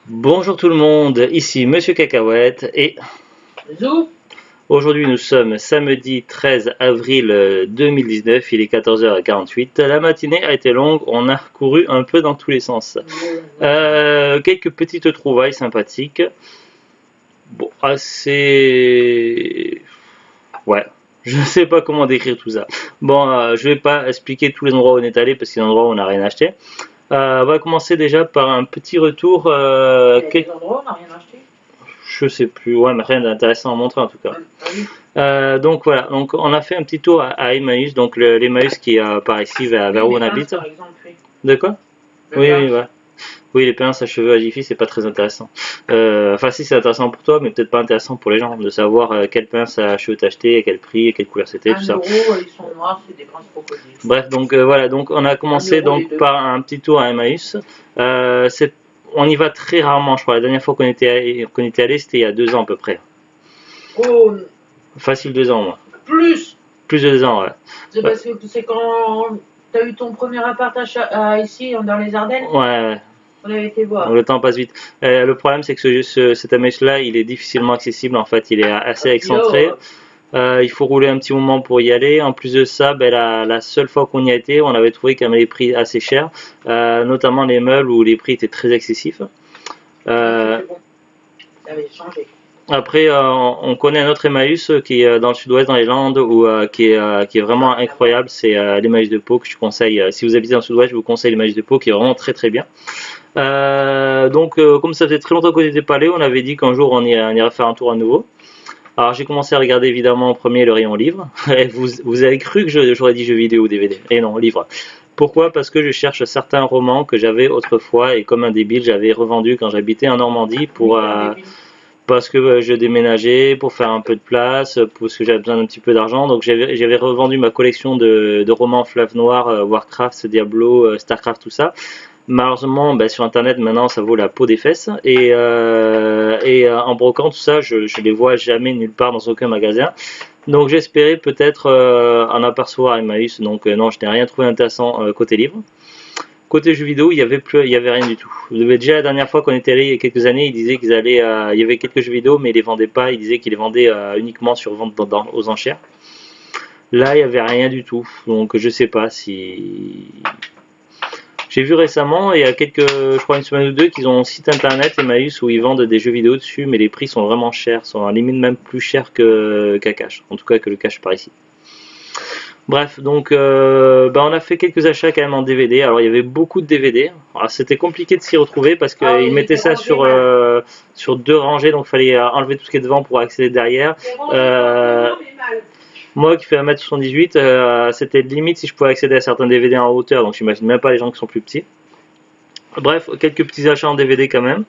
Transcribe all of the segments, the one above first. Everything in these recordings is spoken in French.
Bonjour tout le monde, ici Monsieur Cacahuète et Zou, aujourd'hui nous sommes samedi 13 avril 2019, il est 14h48. La matinée a été longue, on a couru un peu dans tous les sens. Quelques petites trouvailles sympathiques. Bon, assez... Ouais, je ne sais pas comment décrire tout ça. Bon, je vais pas expliquer tous les endroits où on est allé parce qu'il y a des endroits où on n'a rien acheté. On va commencer déjà par un petit retour. il y a des endroits où on n'a rien acheté. Je sais plus, ouais, mais rien d'intéressant à montrer en tout cas. Oui. Donc voilà, donc on a fait un petit tour à Emmaüs, donc l'Emmaüs qui est par ici vers où Les on pinces, habite. par exemple, oui. De quoi? Le Oui, oui, pince. ouais. Oui, les pinces à cheveux à Jiffy, c'est pas très intéressant. Enfin, si, c'est intéressant pour toi, mais peut-être pas intéressant pour les gens de savoir quelle pince à cheveux t'acheter, à quel prix, à quelle couleur c'était, tout 1 ça. euro, ils sont noirs, c'est des pinces crocodiles. Bref, donc voilà, donc on a commencé euro les donc deux. par un petit tour à Emmaüs. On y va très rarement, je crois. La dernière fois qu'on était allé, c'était il y a 2 ans à peu près. Oh, Facile 2 ans, moi. plus. Plus de 2 ans, ouais. C'est parce que c'est quand t'as eu ton premier appart ici, dans les Ardennes, Ouais, on avait été voir. le temps passe vite. Le problème, c'est que cet Amish-là, il est difficilement accessible. En fait, il est assez excentré. Il faut rouler un petit moment pour y aller. En plus de ça, ben, la seule fois qu'on y a été, on avait trouvé qu'il y avait les prix assez chers, notamment les meubles où les prix étaient très excessifs. Euh, C'est bon, ça avait changé. Après, on connaît un autre Emmaüs qui est dans le sud-ouest, dans les Landes, qui est vraiment incroyable. C'est l'Emmaüs de Pau que je conseille. Si vous habitez dans le sud-ouest, je vous conseille l'Emmaüs de Pau qui est vraiment très très bien. Comme ça faisait très longtemps qu'on n'était pas allé, on avait dit qu'un jour on irait faire un tour à nouveau. Alors j'ai commencé à regarder évidemment en premier le rayon livre. Et vous avez cru que j'aurais dit jeux vidéo ou DVD. Et non, livre. Pourquoi? Parce que je cherche certains romans que j'avais autrefois et comme un débile j'avais revendu quand j'habitais en Normandie parce que je déménageais pour faire un peu de place, parce que j'avais besoin d'un petit peu d'argent. Donc j'avais revendu ma collection de romans Fleuve Noir, Warcraft, Diablo, Starcraft, tout ça. Malheureusement, ben, sur internet maintenant ça vaut la peau des fesses en brocant tout ça, je les vois jamais nulle part dans aucun magasin. Donc j'espérais peut-être en apercevoir Emmaüs. Donc non, je n'ai rien trouvé intéressant côté livre. Côté jeux vidéo, il y avait rien du tout. Déjà la dernière fois qu'on était allé il y a quelques années, ils disaient qu'ils allaient, il y avait quelques jeux vidéo, mais ils les vendaient pas. Ils disaient qu'ils les vendaient uniquement sur vente aux enchères. Là, il y avait rien du tout. Donc je sais pas si j'ai vu récemment, il y a je crois une semaine ou deux, qu'ils ont un site internet Emmaüs où ils vendent des jeux vidéo dessus, mais les prix sont vraiment chers, sont à la limite même plus chers qu'à Cash, en tout cas que le Cash par ici. Bref, donc on a fait quelques achats quand même en DVD. Alors il y avait beaucoup de DVD. C'était compliqué de s'y retrouver parce qu'ils mettaient ça sur 2 rangées, donc il fallait enlever tout ce qui est devant pour accéder derrière. Moi qui fais 1m78, c'était limite si je pouvais accéder à certains DVD en hauteur, donc j'imagine même pas les gens qui sont plus petits. Bref, quelques petits achats en DVD quand même.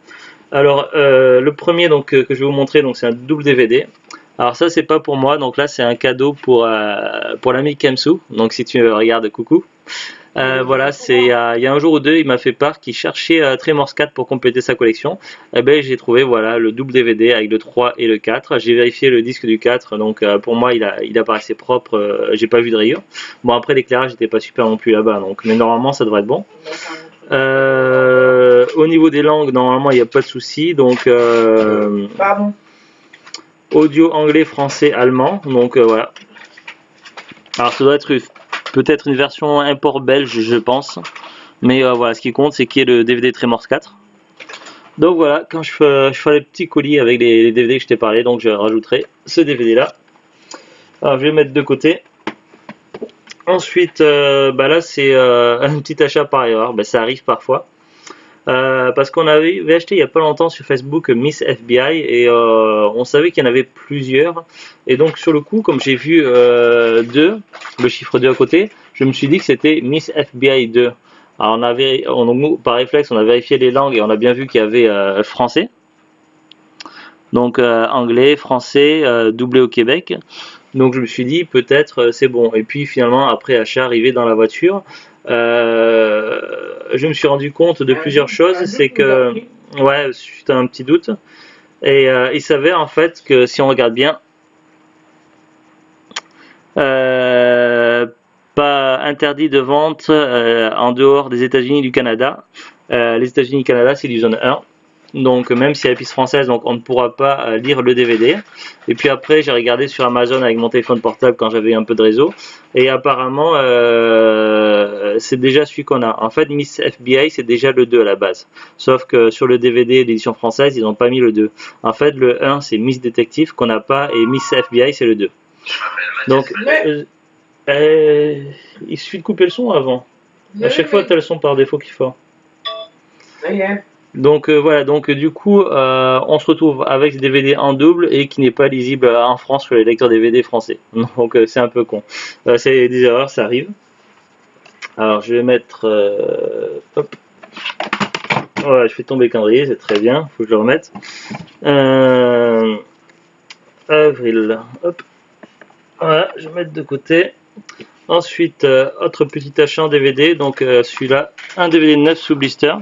Alors le premier donc que je vais vous montrer, donc c'est un double DVD. Alors ça c'est pas pour moi, donc là c'est un cadeau pour l'ami Kemsu. Donc si tu regardes, coucou. Voilà, il y a un jour ou deux, il m'a fait part qu'il cherchait Tremors 4 pour compléter sa collection. Et ben j'ai trouvé voilà le double DVD avec le 3 et le 4. J'ai vérifié le disque du 4, donc pour moi il apparaissait propre, j'ai pas vu de rayures. Bon après l'éclairage n'était pas super non plus là-bas, donc mais normalement ça devrait être bon. Au niveau des langues, normalement il n'y a pas de souci, donc Pardon. audio anglais, français, allemand, donc voilà. Alors ça doit être peut-être une version import belge, je pense. Mais voilà, ce qui compte, c'est qu'il y ait le DVD Tremors 4. Donc voilà, quand je ferai les petits colis avec les DVD que je t'ai parlé, donc je rajouterai ce DVD là. Alors je vais le mettre de côté. Ensuite, là c'est un petit achat par erreur, ça arrive parfois. Parce qu'on avait acheté il n'y a pas longtemps sur Facebook Miss FBI et on savait qu'il y en avait plusieurs. Et donc sur le coup, comme j'ai vu 2, le chiffre 2 à côté, je me suis dit que c'était Miss FBI 2. Alors par réflexe, on a vérifié les langues et on a bien vu qu'il y avait français. Donc anglais, français, doublé au Québec. Donc je me suis dit peut-être c'est bon. Et puis finalement après achat arrivé dans la voiture, je me suis rendu compte de plusieurs choses. C'est que ouais, suite à un petit doute. Et il s'avère en fait que si on regarde bien, pas interdit de vente en dehors des États-Unis et du Canada. Les États-Unis et le Canada, c'est du zone 1. donc même si y a la piste française, donc on ne pourra pas lire le DVD. Et puis après, j'ai regardé sur Amazon avec mon téléphone portable quand j'avais un peu de réseau, et apparemment c'est déjà celui qu'on a. En fait, Miss FBI c'est déjà le 2 à la base, sauf que sur le DVD d'édition française, ils n'ont pas mis le 2. En fait, le 1 c'est Miss Détective qu'on n'a pas, et Miss FBI c'est le 2. Donc il suffit de couper le son avant. À chaque fois, tu as le son par défaut qu'il faut. Donc voilà, donc du coup, on se retrouve avec ce DVD en double et qui n'est pas lisible en France sur les lecteurs DVD français. Donc c'est un peu con. C'est des erreurs, ça arrive. Alors je vais mettre... hop. Voilà, je fais tomber le calendrier, c'est très bien, faut que je le remette. Avril, hop. Voilà, je vais mettre de côté. Ensuite, autre petit achat en DVD, donc celui-là, un DVD neuf sous blister.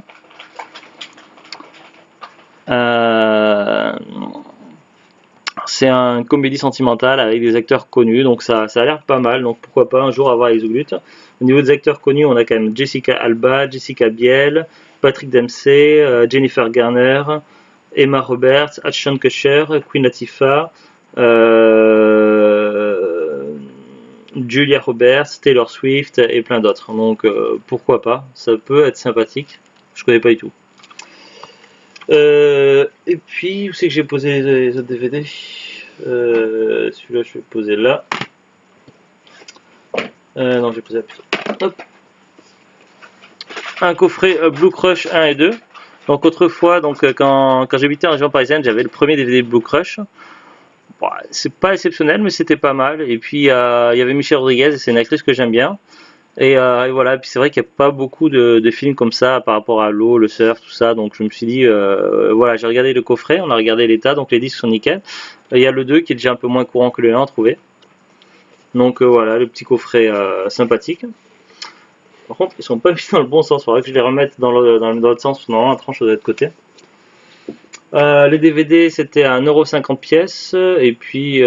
C'est une comédie sentimentale avec des acteurs connus, donc ça a l'air pas mal, donc pourquoi pas un jour avoir les Ougluts. Au niveau des acteurs connus, on a quand même Jessica Alba, Jessica Biel, Patrick Dempsey, Jennifer Garner, Emma Roberts, Ashton Kutcher, Queen Latifah, Julia Roberts, Taylor Swift et plein d'autres. Donc pourquoi pas, ça peut être sympathique. Je connais pas du tout. Et puis où c'est que j'ai posé les autres DVD? Celui-là je vais poser là. Non, je vais poser là plutôt. Hop. Un coffret Blue Crush 1 et 2. Donc autrefois, donc quand j'habitais en région parisienne, j'avais le premier DVD Blue Crush. Bon, c'est pas exceptionnel, mais c'était pas mal. Et puis il y avait Michelle Rodriguez, c'est une actrice que j'aime bien. Et voilà, et puis c'est vrai qu'il n'y a pas beaucoup de films comme ça par rapport à l'eau, le surf, tout ça. Donc je me suis dit, voilà, j'ai regardé le coffret, on a regardé l'état, donc les disques sont nickel. Il y a le 2 qui est déjà un peu moins courant que le 1 à trouver. Donc voilà, le petit coffret sympathique. Par contre, ils sont pas mis dans le bon sens, il faudrait que je les remette dans l'autre sens, normalement la tranche de l'autre côté. Les DVD c'était à 1,50€ pièce, et puis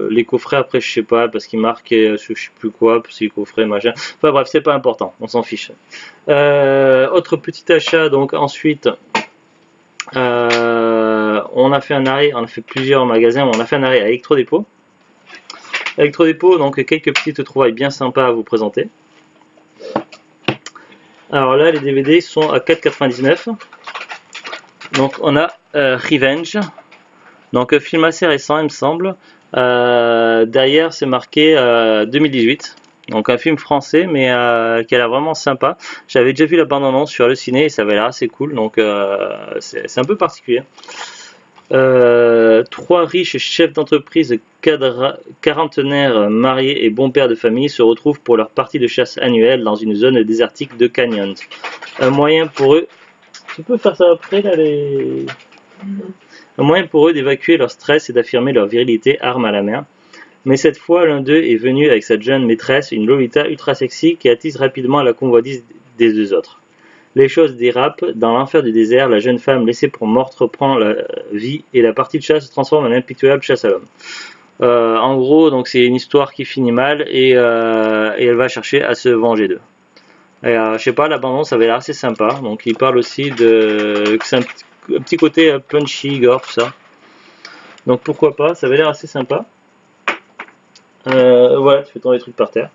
les coffrets après je sais pas, parce qu'ils marquaient je sais plus quoi, si les coffrets machin, enfin bref c'est pas important, on s'en fiche. Autre petit achat, donc ensuite on a fait un arrêt, on a fait plusieurs magasins, mais on a fait un arrêt à Electrodépôt. Electrodépôt, donc quelques petites trouvailles bien sympas à vous présenter. Alors là les DVD sont à 4,99€. Donc on a Revenge, donc film assez récent il me semble. Derrière c'est marqué 2018, donc un film français mais qui a l'air vraiment sympa. J'avais déjà vu la bande-annonce sur le ciné et ça avait l'air assez cool, donc c'est un peu particulier. Trois riches chefs d'entreprise quarantenaires mariés et bons pères de famille se retrouvent pour leur partie de chasse annuelle dans une zone désertique de Canyons. Un moyen pour eux... Tu peux faire ça après là, Un moyen pour eux d'évacuer leur stress et d'affirmer leur virilité arme à la main. Mais cette fois, l'un d'eux est venu avec sa jeune maîtresse, une Lolita ultra sexy qui attise rapidement la convoitise des deux autres. Les choses dérapent, dans l'enfer du désert, la jeune femme laissée pour morte reprend la vie et la partie de chasse se transforme en impitoyable chasse à l'homme. En gros, donc c'est une histoire qui finit mal et elle va chercher à se venger d'eux. Je sais pas, la bande-annonce avait l'air assez sympa, donc il parle aussi de que c'est un petit côté punchy, gore, tout ça. Donc pourquoi pas, ça avait l'air assez sympa. Voilà, tu fais tomber les trucs par terre.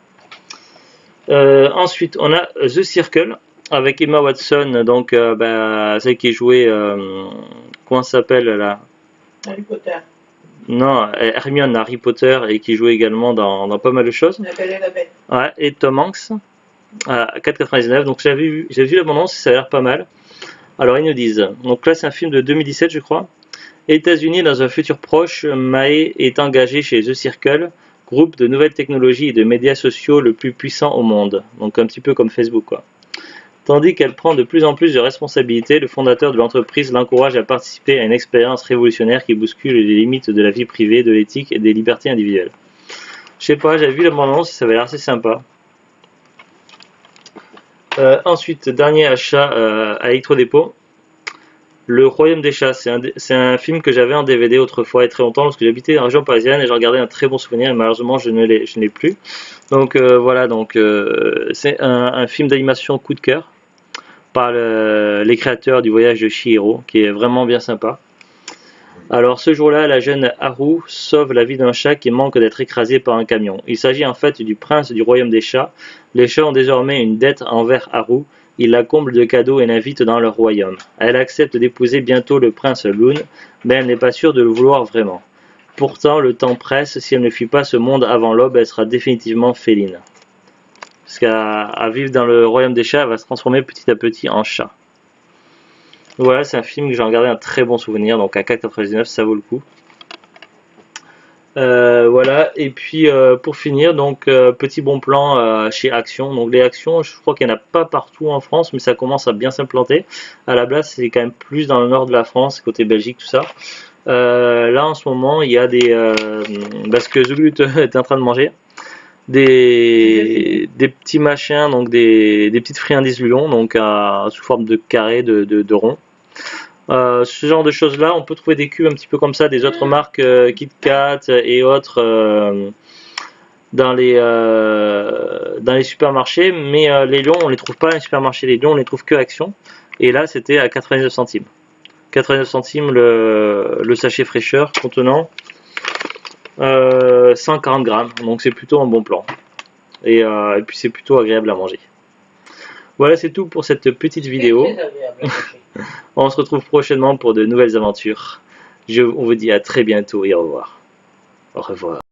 Ensuite, on a The Circle avec Emma Watson, donc celle qui jouait, comment ça s'appelle là? Harry Potter. Non, Hermione Harry Potter et qui joue également dans pas mal de choses. La Belle et la Bête. Ouais, et Tom Hanks. À 4,99€, donc j'ai vu la bande-annonce, ça a l'air pas mal. Alors ils nous disent, donc là c'est un film de 2017 je crois. États-Unis, dans un futur proche, Mae est engagée chez The Circle, groupe de nouvelles technologies et de médias sociaux le plus puissant au monde, donc un petit peu comme Facebook quoi. Tandis qu'elle prend de plus en plus de responsabilités, le fondateur de l'entreprise l'encourage à participer à une expérience révolutionnaire qui bouscule les limites de la vie privée, de l'éthique et des libertés individuelles. Je sais pas, j'avais vu la bande-annonce, ça avait l'air assez sympa. Ensuite, dernier achat à Electrodépôt, Le Royaume des chats. C'est un film que j'avais en DVD autrefois et très longtemps lorsque j'habitais en région parisienne et j'en gardais un très bon souvenir et malheureusement je ne l'ai plus. Donc voilà, donc c'est un film d'animation coup de cœur. par les créateurs du voyage de Chihiro, qui est vraiment bien sympa. Alors ce jour-là, la jeune Haru sauve la vie d'un chat qui manque d'être écrasé par un camion. Il s'agit en fait du prince du royaume des chats. Les chats ont désormais une dette envers Haru. Il la comble de cadeaux et l'invite dans leur royaume. Elle accepte d'épouser bientôt le prince Loon, mais elle n'est pas sûre de le vouloir vraiment. Pourtant, le temps presse, si elle ne fuit pas ce monde avant l'aube, elle sera définitivement féline. Parce qu'à vivre dans le royaume des chats, elle va se transformer petit à petit en chat. Voilà, c'est un film que j'ai regardé un très bon souvenir, donc à 4,99, ça vaut le coup. Voilà, et puis pour finir, donc petit bon plan chez Action. Donc les Actions, je crois qu'il n'y en a pas partout en France, mais ça commence à bien s'implanter. À la base, c'est quand même plus dans le nord de la France, côté Belgique, tout ça. Là en ce moment, il y a des... parce que Zulut est en train de manger. Des petits machins, donc des petites friandises Lulon, donc sous forme de carré, de rond. Ce genre de choses là, on peut trouver des cubes un petit peu comme ça, des autres marques KitKat et autres dans les supermarchés, mais les lions on les trouve pas dans les supermarchés, les lions on les trouve que Action, et là c'était à 99 centimes. 89 centimes le sachet fraîcheur contenant 140 grammes, donc c'est plutôt un bon plan. Et puis c'est plutôt agréable à manger. Voilà, c'est tout pour cette petite vidéo. On se retrouve prochainement pour de nouvelles aventures. On vous dit à très bientôt et au revoir. Au revoir.